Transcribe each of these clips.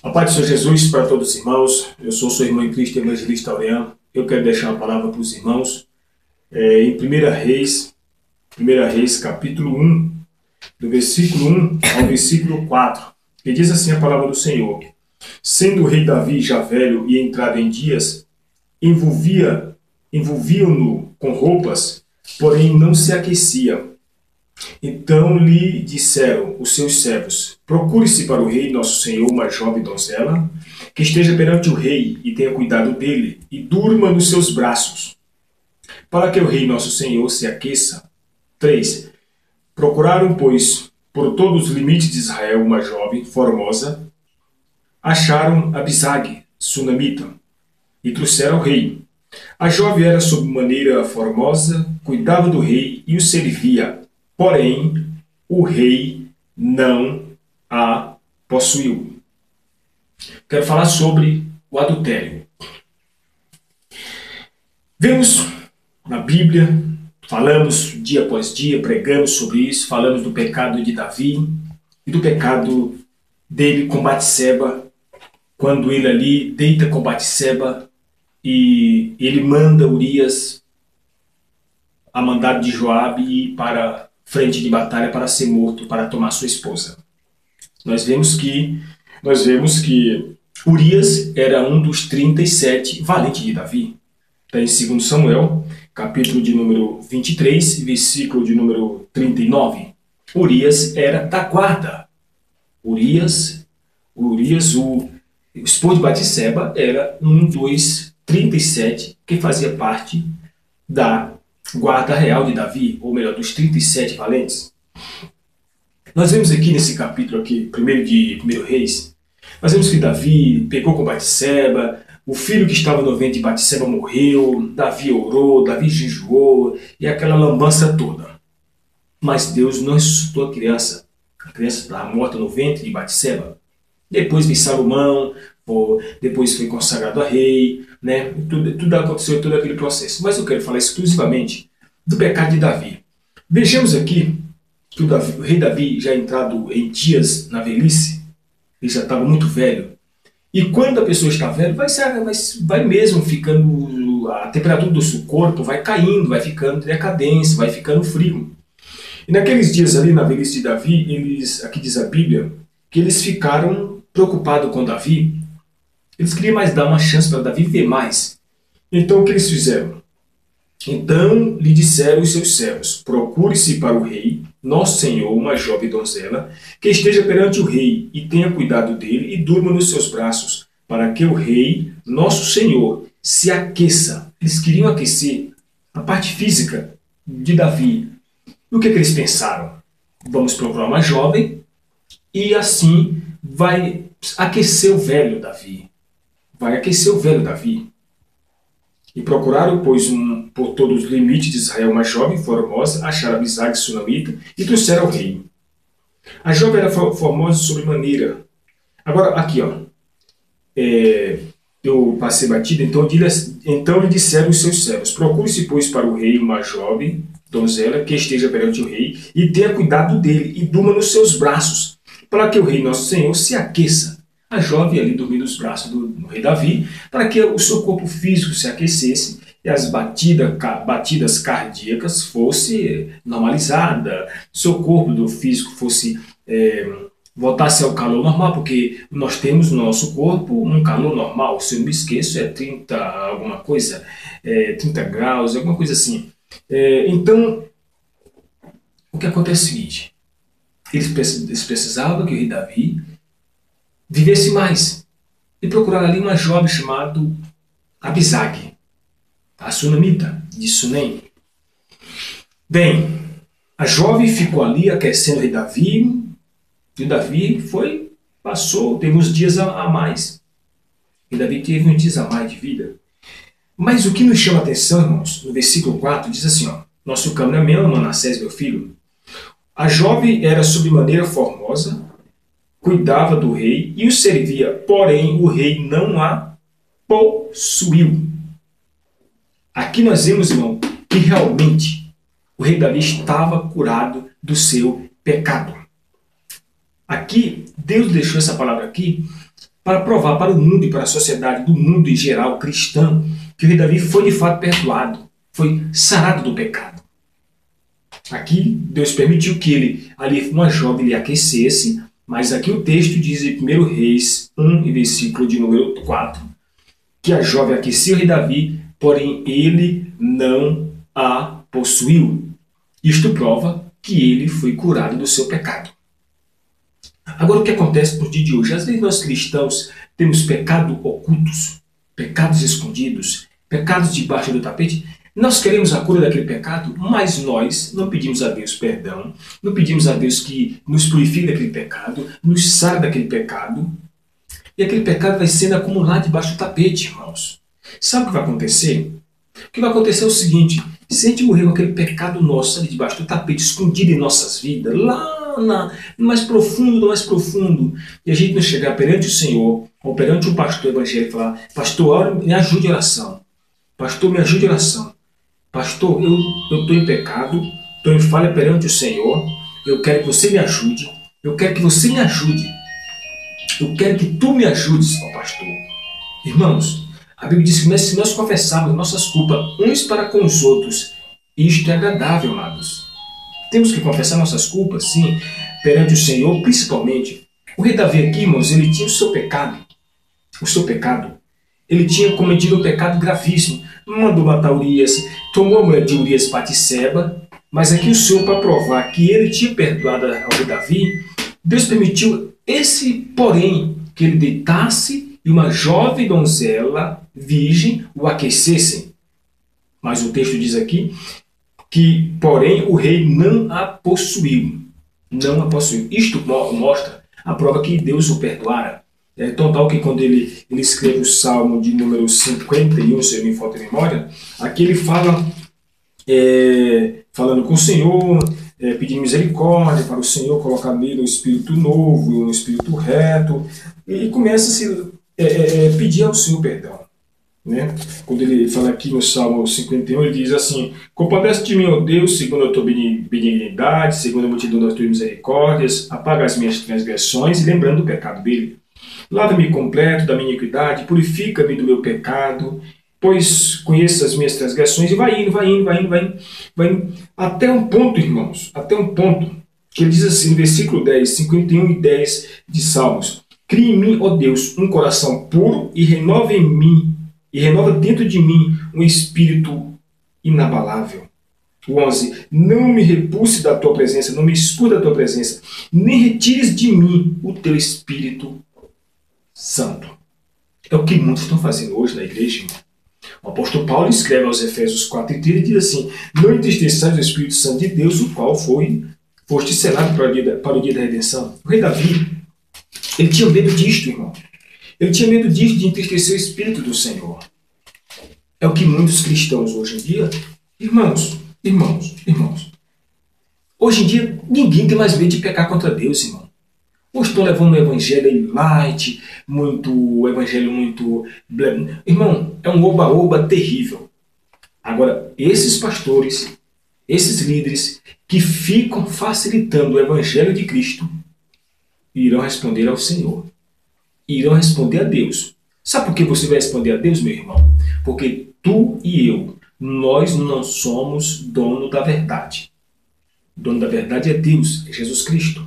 A paz do Senhor Jesus para todos os irmãos. Eu sou seu irmão em Cristo, evangelista Aureano. Eu quero deixar uma palavra para os irmãos em 1 Reis, capítulo 1, do versículo 1 ao versículo 4, que diz assim a palavra do Senhor. Sendo o rei Davi já velho e entrado em dias, envolviam-no com roupas, porém não se aquecia. Então lhe disseram os seus servos: procure-se para o rei nosso senhor uma jovem donzela, que esteja perante o rei e tenha cuidado dele, e durma nos seus braços, para que o rei nosso senhor se aqueça. 3. Procuraram, pois, por todos os limites de Israel uma jovem formosa, acharam Abisag, sunamita, e trouxeram ao rei. A jovem era sob maneira formosa, cuidava do rei e o servia. Porém, o rei não a possuiu. Quero falar sobre o adultério. Vemos na Bíblia, falamos dia após dia, pregamos sobre isso, falamos do pecado de Davi e do pecado dele com Batseba, quando ele ali deita com Batseba e ele manda Urias, a mandado de Joabe, ir para frente de batalha para ser morto, para tomar sua esposa. Nós vemos que Urias era um dos 37 valentes de Davi. Está em 2 Samuel, capítulo de número 23, versículo de número 39. Urias era da guarda. Urias, o esposo de Batseba, era um dos 37 que fazia parte da guarda real de Davi, ou melhor, dos 37 valentes. Nós vemos aqui nesse capítulo aqui, 1 Reis, nós vemos que Davi pegou com Batseba, o filho que estava no ventre de Batseba morreu, Davi orou, Davi jejuou, e aquela lambança toda. Mas Deus não ressuscitou a criança estava morta no ventre de Batseba. Depois veio Salomão, depois foi consagrado a rei, né? Tudo aconteceu, todo aquele processo. Mas eu quero falar exclusivamente do pecado de Davi. Vejamos aqui que o rei Davi, já entrado em dias na velhice, ele já estava muito velho. E quando a pessoa está velha, vai mesmo ficando, a temperatura do seu corpo vai caindo, vai ficando em decadência, vai ficando frio. E naqueles dias ali, na velhice de Davi, aqui diz a Bíblia, que eles ficaram preocupados com Davi. Eles queriam mais dar uma chance para Davi ver mais. Então o que eles fizeram? Então lhe disseram os seus servos: procure-se para o rei, nosso senhor, uma jovem donzela, que esteja perante o rei e tenha cuidado dele e durma nos seus braços, para que o rei, nosso senhor, se aqueça. Eles queriam aquecer a parte física de Davi. E o que eles pensaram? Vamos procurar uma jovem e assim vai aquecer o velho Davi. Vai aquecer o velho Davi. E procuraram, pois, por todos os limites de Israel uma jovem formosa, acharam Abisag, sunamita, e trouxeram ao rei. A jovem era formosa sobremaneira. Agora, aqui, ó. Eu passei batida, então lhe disseram os seus servos: procure-se, pois, para o rei uma jovem donzela que esteja perante o rei, e tenha cuidado dele, e durma nos seus braços, para que o rei nosso senhor se aqueça. A jovem ali dormia nos braços do rei Davi, para que o seu corpo físico se aquecesse e as batidas cardíacas fossem normalizadas, seu corpo do físico fosse voltasse ao calor normal, porque nós temos no nosso corpo um calor normal, se eu não me esqueço, é 30 alguma coisa, 30 graus, alguma coisa assim. Então, o que acontece é o seguinte: eles precisavam que o rei Davi vivesse mais, e procuraram ali uma jovem chamada Abisag, a sunamita de Sunem. Bem, a jovem ficou ali aquecendo o rei Davi, e o Davi teve uns dias a mais. E Davi teve uns dias a mais de vida. Mas o que nos chama a atenção, irmãos, no versículo 4, diz assim, ó: nosso câmara é meu, Manassés, meu filho. A jovem era sobremaneira formosa, cuidava do rei e o servia, porém o rei não a possuiu. Aqui nós vemos, irmão, que realmente o rei Davi estava curado do seu pecado. Aqui, Deus deixou essa palavra aqui para provar para o mundo e para a sociedade do mundo em geral, cristã, que o rei Davi foi de fato perdoado, foi sarado do pecado. Aqui Deus permitiu que ele, ali uma jovem, lhe aquecesse, mas aqui o texto diz em 1 Reis 1, versículo de número 4, que a jovem aqueceu o rei Davi, porém ele não a possuiu. Isto prova que ele foi curado do seu pecado. Agora, o que acontece no dia de hoje? Às vezes nós cristãos temos pecados ocultos, pecados escondidos, pecados debaixo do tapete. Nós queremos a cura daquele pecado, mas nós não pedimos a Deus perdão, não pedimos a Deus que nos purifique daquele pecado, nos sare daquele pecado, e aquele pecado vai sendo acumulado debaixo do tapete, irmãos. Sabe o que vai acontecer? O que vai acontecer é o seguinte: se a gente morrer com aquele pecado nosso ali debaixo do tapete, escondido em nossas vidas, lá no mais profundo do mais profundo, e a gente não chegar perante o Senhor, ou perante um pastor evangélico e falar: pastor, me ajude em oração. Pastor, me ajude em oração. Pastor, eu estou em pecado, estou em falha perante o Senhor, eu quero que você me ajude, eu quero que você me ajude, eu quero que tu me ajudes, ó pastor. Irmãos, a Bíblia diz que se nós confessarmos nossas culpas uns para com os outros, isto é agradável, amados. Temos que confessar nossas culpas, sim, perante o Senhor, principalmente. O rei Davi aqui, irmãos, ele tinha o seu pecado. O seu pecado. Ele tinha cometido um pecado gravíssimo. Mandou matar Urias, tomou a mulher de Urias, Batseba, mas aqui o Senhor, para provar que ele tinha perdoado ao rei Davi, Deus permitiu esse porém, que ele deitasse e uma jovem donzela virgem o aquecessem. Mas o texto diz aqui que, porém, o rei não a possuiu. Não a possuiu. Isto mostra a prova que Deus o perdoara. É tão tal que quando ele escreve o Salmo de número 51, se eu me falta a memória, aqui ele fala, falando com o Senhor, pedindo misericórdia para o Senhor colocar nele um espírito novo, um espírito reto, e começa a se pedir ao Senhor perdão. Né? Quando ele fala aqui no Salmo 51, ele diz assim: compadece de mim, ó Deus, segundo a tua benignidade, segundo a multidão das tuas misericórdias, apaga as minhas transgressões, e lembrando do pecado dele. Lava-me completo da minha iniquidade, purifica-me do meu pecado, pois conheço as minhas transgressões, e vai indo, até um ponto, irmãos, até um ponto, que ele diz assim, no versículo 10, 51 e 10 de Salmos: cria em mim, ó Deus, um coração puro e renova em mim, e renova dentro de mim um espírito inabalável. O 11, não me repulse da tua presença, não me exclua da tua presença, nem retires de mim o teu Espírito Santo. É o que muitos estão fazendo hoje na igreja, irmão. O apóstolo Paulo escreve aos Efésios 4:30 e diz assim: não entristeçais o Espírito Santo de Deus, o qual foste selado para o dia da redenção. O rei Davi, ele tinha medo disto, irmão. Ele tinha medo disto, de entristecer o Espírito do Senhor. É o que muitos cristãos hoje em dia, irmãos, hoje em dia ninguém tem mais medo de pecar contra Deus, irmão. Hoje estão levando o evangelho light, o evangelho muito... Irmão, é um oba-oba terrível. Agora, esses pastores, esses líderes que ficam facilitando o evangelho de Cristo, irão responder ao Senhor. Irão responder a Deus. Sabe por que você vai responder a Deus, meu irmão? Porque tu e eu, nós não somos dono da verdade. O dono da verdade é Deus, é Jesus Cristo.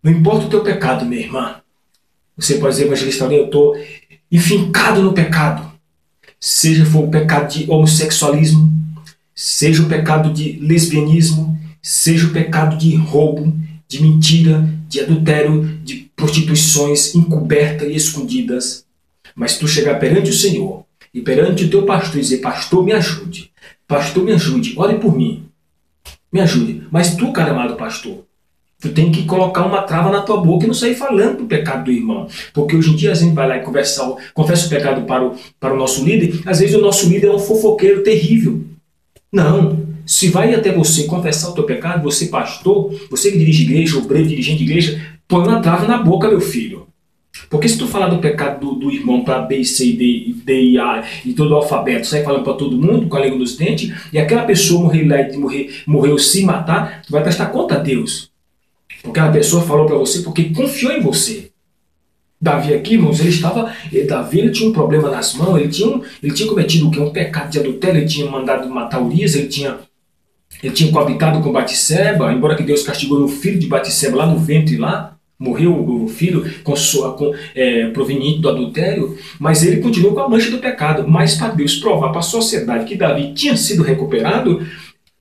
Não importa o teu pecado, minha irmã. Você pode dizer, evangelista, eu estou enfincado no pecado. Seja for o pecado de homossexualismo, seja o pecado de lesbianismo, seja o pecado de roubo, de mentira, de adultério, de prostituições encobertas e escondidas. Mas tu chegar perante o Senhor e perante o teu pastor e dizer: pastor, me ajude, ore por mim, me ajude. Mas tu, cara amado pastor, tu tem que colocar uma trava na tua boca e não sair falando do pecado do irmão. Porque hoje em dia a gente vai lá e confessa o pecado para o nosso líder. Às vezes o nosso líder é um fofoqueiro terrível. Não. Se vai até você confessar o teu pecado, você pastor, você que dirige igreja, obreiro, dirigente de igreja, põe uma trava na boca, meu filho. Porque se tu falar do pecado do irmão para B, C, D, I, A e todo o alfabeto, sai falando para todo mundo com a língua nos dentes, e aquela pessoa morrer lá e morreu se matar, tu vai prestar conta a Deus. Porque aquela pessoa falou para você porque confiou em você. Davi aqui, irmãos, Davi ele tinha um problema nas mãos, ele tinha cometido o quê? Um pecado de adultério, ele tinha mandado matar Urias, ele tinha coabitado com Batseba, embora que Deus castigou o filho de Batseba lá no ventre lá, morreu o filho proveniente do adultério, mas ele continuou com a mancha do pecado. Mas para Deus provar para a sociedade que Davi tinha sido recuperado,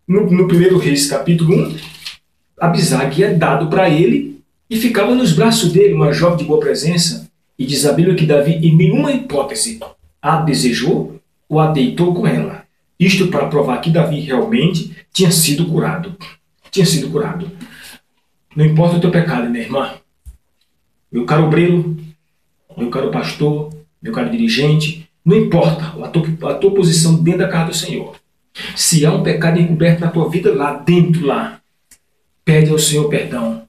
no 1 Reis capítulo 1, Abisag é dado para ele e ficava nos braços dele, uma jovem de boa presença. E diz a Bíblia que Davi, em nenhuma hipótese, a desejou ou a deitou com ela. Isto para provar que Davi realmente tinha sido curado. Tinha sido curado. Não importa o teu pecado, minha irmã. Meu caro obreiro, meu caro pastor, meu caro dirigente, não importa a tua posição dentro da casa do Senhor. Se há um pecado encoberto na tua vida lá dentro, pede ao Senhor perdão.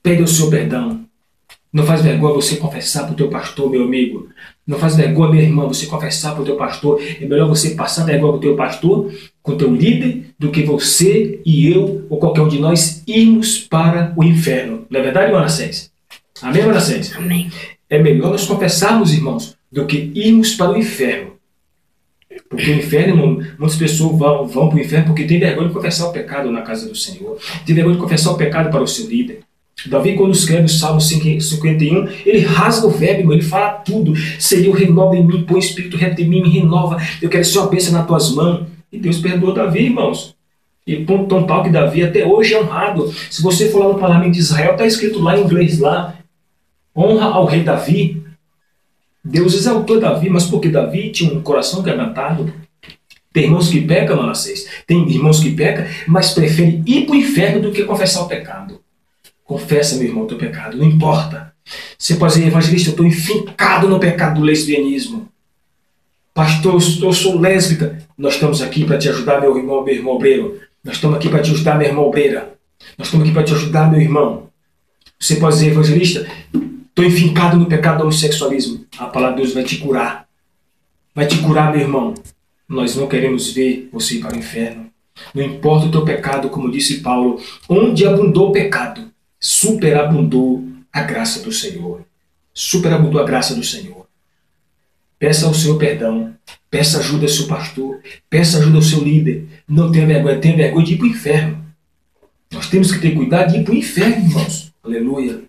Pede ao Senhor perdão. Não faz vergonha você confessar para o teu pastor, meu amigo. Não faz vergonha, minha irmã, você confessar para o teu pastor. É melhor você passar vergonha para o teu pastor, com o teu líder, do que você e eu, ou qualquer um de nós, irmos para o inferno. Não é verdade, Manassés? Amém, Manassés? Amém. É melhor nós confessarmos, irmãos, do que irmos para o inferno. Porque o inferno, muitas pessoas vão para o inferno porque tem vergonha de confessar o pecado na casa do Senhor. Tem vergonha de confessar o pecado para o seu líder. Davi, quando escreve o Salmo 51, ele rasga o verbo, ele fala tudo. Senhor, renova em mim, põe o Espírito reto em mim, me renova. Eu quero ser uma bênção nas tuas mãos. E Deus perdoou Davi, irmãos. E ponto tão tal que Davi até hoje é honrado. Se você for lá no parlamento de Israel, está escrito lá em inglês lá, honra ao rei Davi. Deus exaltou Davi, mas porque Davi tinha um coração quebrantado. Tem irmãos que pecam, Manassés. Tem irmãos que pecam, mas preferem ir para o inferno do que confessar o pecado. Confessa, meu irmão, o teu pecado, não importa. Você pode dizer, evangelista, eu estou enfincado no pecado do lesbianismo. Pastor, eu sou lésbica. Nós estamos aqui para te ajudar, meu irmão obreiro. Nós estamos aqui para te ajudar, minha irmã obreira. Nós estamos aqui para te ajudar, meu irmão. Você pode dizer, evangelista, estou enfincado no pecado do homossexualismo. A palavra de Deus vai te curar. Vai te curar, meu irmão. Nós não queremos ver você ir para o inferno. Não importa o teu pecado, como disse Paulo, onde abundou o pecado, superabundou a graça do Senhor. Superabundou a graça do Senhor. Peça ao Senhor perdão. Peça ajuda ao seu pastor. Peça ajuda ao seu líder. Não tenha vergonha de ir para o inferno. Nós temos que ter cuidado de ir para o inferno, irmãos. Aleluia.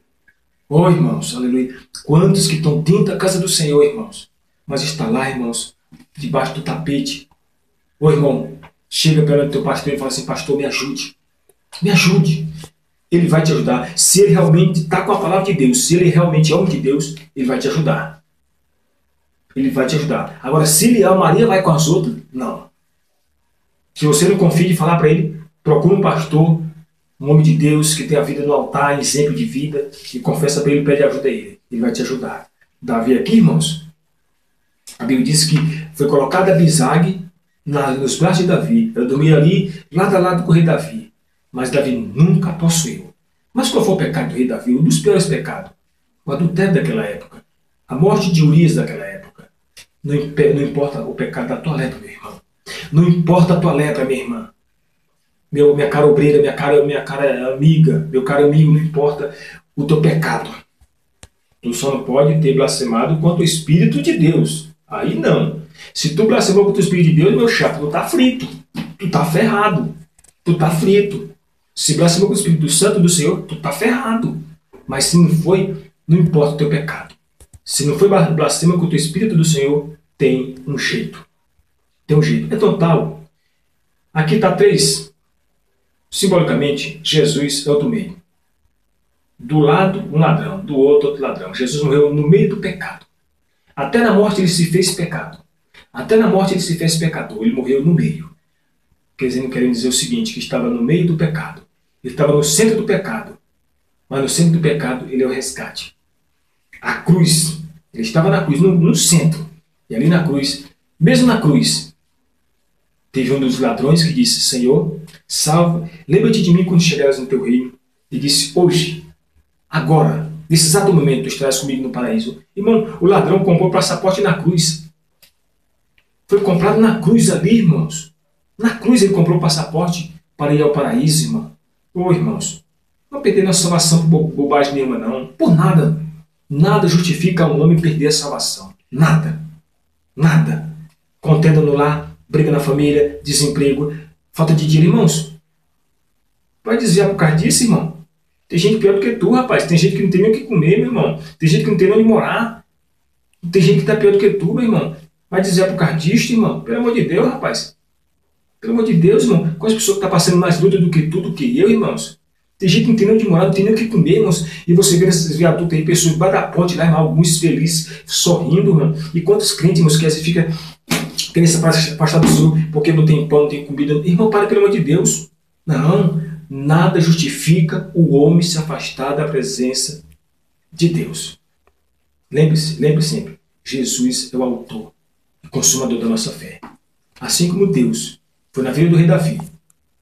Oh, irmãos, aleluia. Quantos que estão dentro da casa do Senhor, irmãos, mas está lá, irmãos, debaixo do tapete. Ô, irmão, chega perto do teu pastor e fala assim, pastor, me ajude. Me ajude. Ele vai te ajudar. Se ele realmente está com a palavra de Deus, se ele realmente é homem de Deus, ele vai te ajudar. Ele vai te ajudar. Agora, se ele ama Maria, vai com as outras? Não. Se você não confia em falar para ele, procura um pastor, um homem de Deus que tem a vida no altar, exemplo de vida, e confessa para ele, pede ajuda a ele. Ele vai te ajudar. Davi aqui, irmãos, a Bíblia diz que foi colocada Abisag nos braços de Davi. Ela dormia ali, lado a lado com o rei Davi. Mas Davi nunca possuiu. Mas qual foi o pecado do rei Davi? Um dos piores pecados. O adultério daquela época. A morte de Urias daquela época. Não importa o pecado da tua lepra, meu irmão. Não importa a tua lepra, minha irmã. Minha cara obreira, minha cara amiga, meu caro amigo, não importa o teu pecado. Tu só não pode ter blasfemado contra o Espírito de Deus. Aí não. Se tu blasfemou contra o Espírito de Deus, meu chato, tu tá frito. Tu tá ferrado. Tu tá frito. Se blasfemou contra o Espírito Santo do Senhor, tu tá ferrado. Mas se não foi, não importa o teu pecado. Se não foi blasfema contra o Espírito do Senhor, tem um jeito. Tem um jeito. É total. Aqui está 3. Simbolicamente, Jesus é o do meio. Do lado, um ladrão. Do outro ladrão. Jesus morreu no meio do pecado. Até na morte ele se fez pecado. Até na morte ele se fez pecador. Ele morreu no meio. Querendo dizer o seguinte, que estava no meio do pecado. Ele estava no centro do pecado. Mas no centro do pecado ele é o resgate. A cruz. Ele estava na cruz, no centro. E ali na cruz, mesmo na cruz, teve um dos ladrões que disse, Senhor, salva, lembra-te de mim quando chegares no teu reino. E disse, hoje, agora, nesse exato momento, tu estarás comigo no paraíso. Irmão, o ladrão comprou o passaporte na cruz. Foi comprado na cruz ali, irmãos. Na cruz ele comprou o passaporte para ir ao paraíso, irmão. Ô, irmãos, não perder nossa salvação por bobagem nenhuma, não. Por nada. Nada justifica um homem perder a salvação. Nada. Nada. Contenda no lar, briga na família, desemprego, falta de dinheiro. Irmãos, vai desviar por causa disso, irmão? Tem gente pior do que tu, rapaz. Tem gente que não tem nem o que comer, meu irmão. Tem gente que não tem nem onde morar. Tem gente que tá pior do que tu, meu irmão. Vai desviar por causa disso, irmão? Pelo amor de Deus, rapaz. Pelo amor de Deus, irmão. Com as pessoas que estão passando mais luta do que tu, do que eu, irmãos. Tem gente que não tem nem onde morar, não tem nem o que comer, irmãos. E você vê nesses viadutos aí, pessoas debaixo da ponte lá, irmão, alguns felizes, sorrindo, irmão. E quantos crentes, irmãos, que às vezes fica querendo se afastar do Senhor porque não tem pão, não tem comida. Irmão, para, pelo amor de Deus. Não. Nada justifica o homem se afastar da presença de Deus. Lembre-se, lembre sempre. Jesus é o autor e consumador da nossa fé. Assim como Deus foi na vida do rei Davi,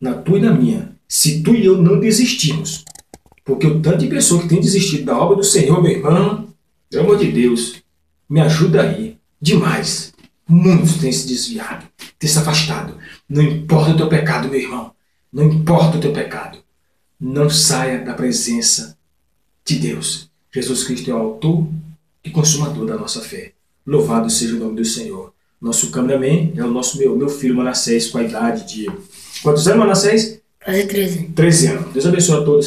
na tua e na minha, se tu e eu não desistirmos, porque o tanto de pessoa que tem desistido da obra do Senhor, meu irmão, pelo amor de Deus, me ajuda aí, demais. Muitos têm se desviado, têm se afastado. Não importa o teu pecado, meu irmão, não importa o teu pecado, não saia da presença de Deus. Jesus Cristo é o autor e consumador da nossa fé. Louvado seja o nome do Senhor. Nosso cameraman é o meu filho Manassés, com a idade de... Quantos anos, Manassés? Quase 13. 13 anos. Deus abençoe a todos.